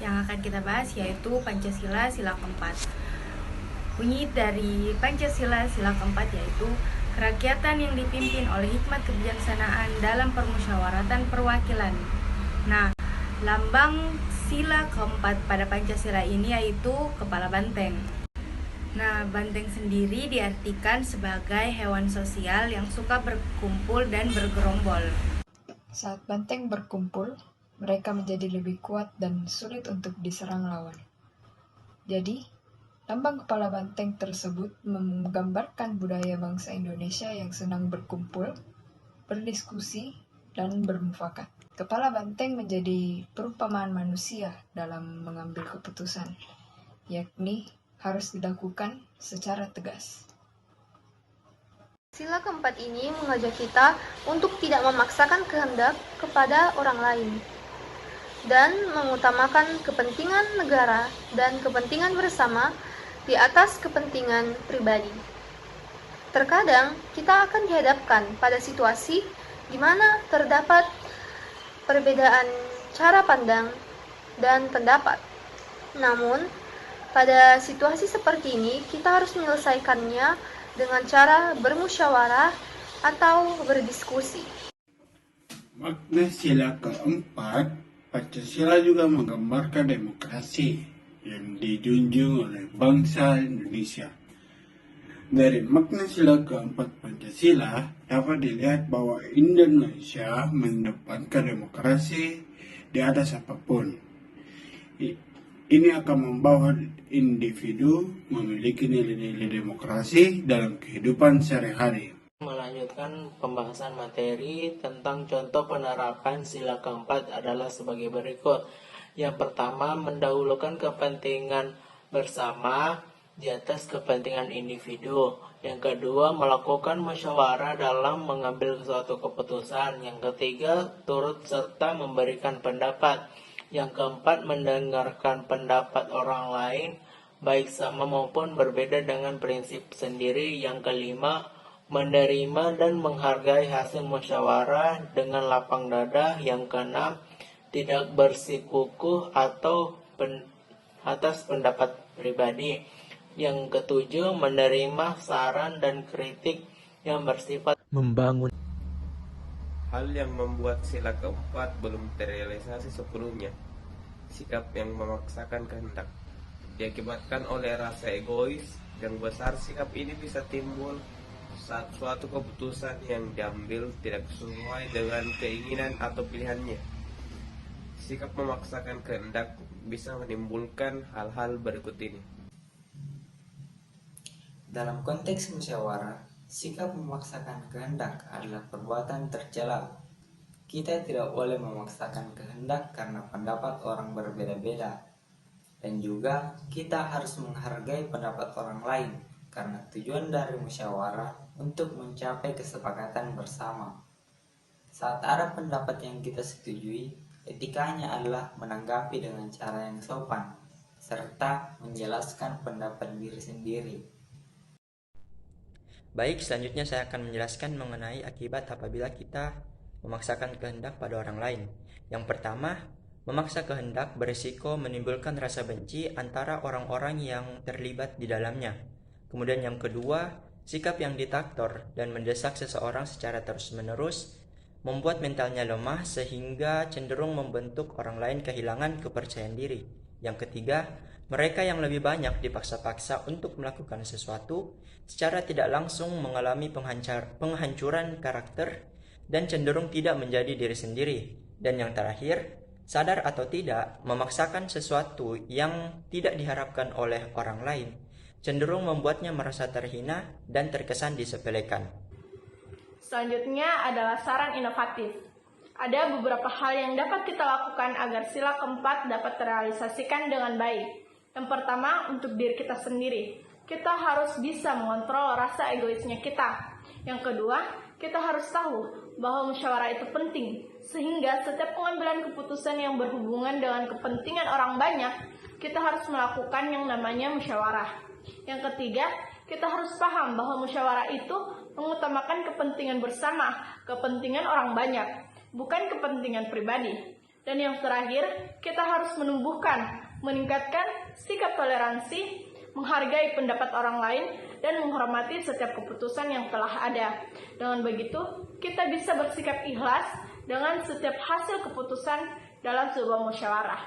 yang akan kita bahas yaitu Pancasila Sila keempat. Bunyi dari Pancasila Sila keempat yaitu kerakyatan yang dipimpin oleh hikmat kebijaksanaan dalam permusyawaratan perwakilan. Nah, lambang sila keempat pada Pancasila ini yaitu kepala banteng. Nah, banteng sendiri diartikan sebagai hewan sosial yang suka berkumpul dan bergerombol. Saat banteng berkumpul, mereka menjadi lebih kuat dan sulit untuk diserang lawan. Jadi, lambang kepala banteng tersebut menggambarkan budaya bangsa Indonesia yang senang berkumpul, berdiskusi, dan bermufakat. Kepala banteng menjadi perumpamaan manusia dalam mengambil keputusan, yakni harus dilakukan secara tegas. Sila keempat ini mengajak kita untuk tidak memaksakan kehendak kepada orang lain dan mengutamakan kepentingan negara dan kepentingan bersama di atas kepentingan pribadi. Terkadang kita akan dihadapkan pada situasi di mana terdapat perbedaan cara pandang dan pendapat. Namun, pada situasi seperti ini kita harus menyelesaikannya dengan cara bermusyawarah atau berdiskusi. Makna sila keempat, Pancasila juga menggambarkan demokrasi yang dijunjung oleh bangsa Indonesia. Dari makna sila keempat Pancasila dapat dilihat bahwa Indonesia mengedepankan demokrasi di atas apapun. Ini akan membawa individu memiliki nilai-nilai demokrasi dalam kehidupan sehari-hari. Melanjutkan pembahasan materi tentang contoh penerapan sila keempat adalah sebagai berikut. Yang pertama, mendahulukan kepentingan bersama di atas kepentingan individu. Yang kedua, melakukan musyawarah dalam mengambil suatu keputusan. Yang ketiga, turut serta memberikan pendapat. Yang keempat, mendengarkan pendapat orang lain, baik sama maupun berbeda dengan prinsip sendiri. Yang kelima, menerima dan menghargai hasil musyawarah dengan lapang dada. Yang keenam, tidak bersikukuh atau atas pendapat pribadi. Yang ketujuh, menerima saran dan kritik yang bersifat membangun. Hal yang membuat sila keempat belum terrealisasi sepenuhnya, sikap yang memaksakan kehendak, diakibatkan oleh rasa egois yang besar. Sikap ini bisa timbul saat suatu keputusan yang diambil tidak sesuai dengan keinginan atau pilihannya. Sikap memaksakan kehendak bisa menimbulkan hal-hal berikut ini. Dalam konteks musyawarah, sikap memaksakan kehendak adalah perbuatan tercela. Kita tidak boleh memaksakan kehendak karena pendapat orang berbeda-beda. Dan juga kita harus menghargai pendapat orang lain karena tujuan dari musyawarah untuk mencapai kesepakatan bersama. Saat ada pendapat yang kita setujui, etikanya adalah menanggapi dengan cara yang sopan, serta menjelaskan pendapat diri sendiri. Baik, selanjutnya saya akan menjelaskan mengenai akibat apabila kita memaksakan kehendak pada orang lain. Yang pertama, memaksa kehendak berisiko menimbulkan rasa benci antara orang-orang yang terlibat di dalamnya. Kemudian yang kedua, sikap yang diktator dan mendesak seseorang secara terus-menerus membuat mentalnya lemah sehingga cenderung membentuk orang lain kehilangan kepercayaan diri. Yang ketiga, mereka yang lebih banyak dipaksa-paksa untuk melakukan sesuatu secara tidak langsung mengalami penghancuran karakter dan cenderung tidak menjadi diri sendiri. Dan yang terakhir, sadar atau tidak, memaksakan sesuatu yang tidak diharapkan oleh orang lain cenderung membuatnya merasa terhina dan terkesan disepelekan. Selanjutnya adalah saran inovatif. Ada beberapa hal yang dapat kita lakukan agar sila keempat dapat terrealisasikan dengan baik. Yang pertama, untuk diri kita sendiri. Kita harus bisa mengontrol rasa egoisnya kita. Yang kedua, kita harus tahu bahwa musyawarah itu penting, sehingga setiap pengambilan keputusan yang berhubungan dengan kepentingan orang banyak, kita harus melakukan yang namanya musyawarah. Yang ketiga, kita harus paham bahwa musyawarah itu mengutamakan kepentingan bersama, kepentingan orang banyak, bukan kepentingan pribadi. Dan yang terakhir, kita harus meningkatkan sikap toleransi, menghargai pendapat orang lain, dan menghormati setiap keputusan yang telah ada. Dengan begitu, kita bisa bersikap ikhlas dengan setiap hasil keputusan dalam sebuah musyawarah.